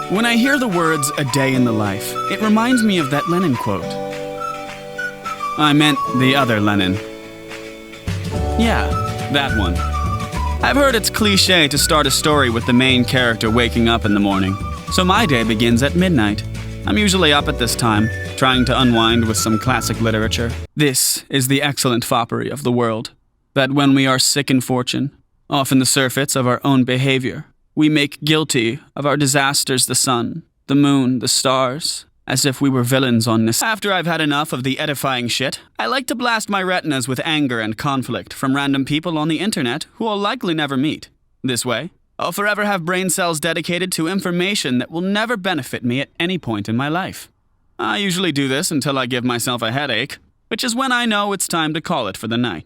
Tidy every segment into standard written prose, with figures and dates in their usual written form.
When I hear the words "a day in the life," it reminds me of that Lenin quote. I meant the other Lenin. Yeah, that one. I've heard it's cliché to start a story with the main character waking up in the morning, so my day begins at midnight. I'm usually up at this time, trying to unwind with some classic literature. This is the excellent foppery of the world, that when we are sick in fortune, often the surfeits of our own behavior, we make guilty of our disasters the sun, the moon, the stars, as if we were villains on this. After I've had enough of the edifying shit, I like to blast my retinas with anger and conflict from random people on the internet who I'll likely never meet. This way, I'll forever have brain cells dedicated to information that will never benefit me at any point in my life. I usually do this until I give myself a headache, which is when I know it's time to call it for the night.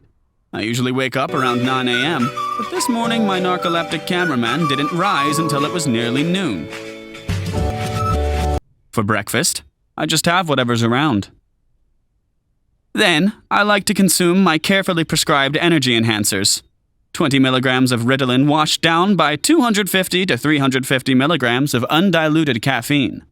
I usually wake up around 9 a.m., but this morning my narcoleptic cameraman didn't rise until it was nearly noon. For breakfast, I just have whatever's around. Then, I like to consume my carefully prescribed energy enhancers. 20 milligrams of Ritalin washed down by 250 to 350 milligrams of undiluted caffeine.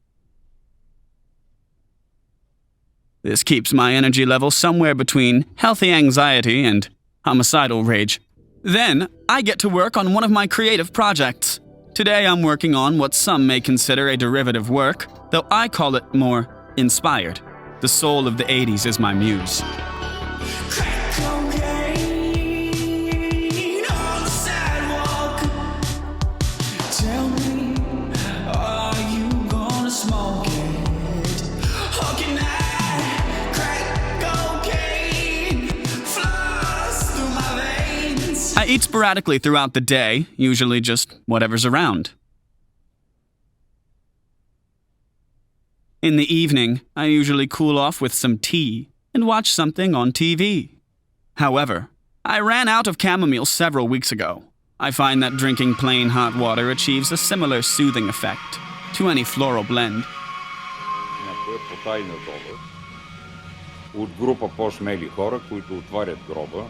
This keeps my energy level somewhere between healthy anxiety and homicidal rage. Then, I get to work on one of my creative projects. Today I'm working on what some may consider a derivative work, though I call it more inspired. The soul of the 80s is my muse. I eat sporadically throughout the day, usually just whatever's around. In the evening, I usually cool off with some tea and watch something on TV. However, I ran out of chamomile several weeks ago. I find that drinking plain hot water achieves a similar soothing effect to any floral blend. От група по-смели хора, които отварят гроба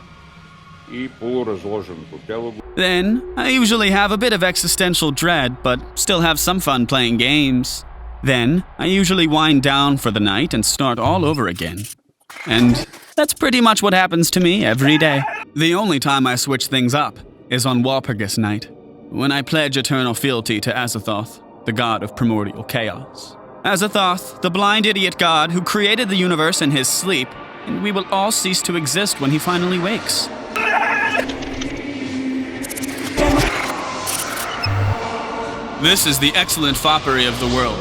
и полуразложеното тело. Then, I usually have a bit of existential dread, but still have some fun playing games. Then, I usually wind down for the night and start all over again. And that's pretty much what happens to me every day. The only time I switch things up is on Walpurgis night, when I pledge eternal fealty to Azathoth, the god of primordial chaos. Azathoth, the blind idiot god who created the universe in his sleep, and we will all cease to exist when he finally wakes. This is the excellent foppery of the world,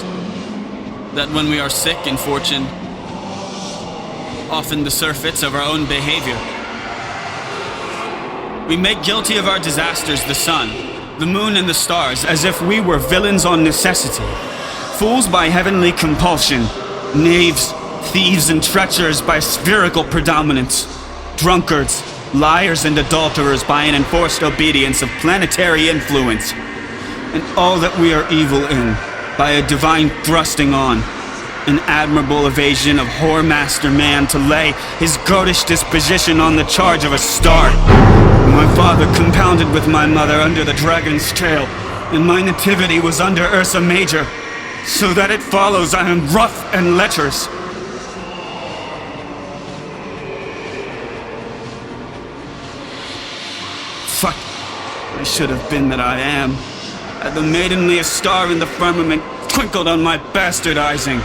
that when we are sick in fortune, often the surfeits of our own behavior, we make guilty of our disasters the sun, the moon, and the stars, as if we were villains on necessity, fools by heavenly compulsion, knaves, thieves, and treacherers by spherical predominance, drunkards, liars, and adulterers by an enforced obedience of planetary influence, and all that we are evil in by a divine thrusting on, an admirable evasion of whoremaster man to lay his goatish disposition on the charge of a star. My father compounded with my mother under the dragon's tail, and my nativity was under Ursa Major, so that it follows I am rough and lecherous. Fuck, I should have been that I am, had the maidenliest star in the firmament twinkled on my bastardizing.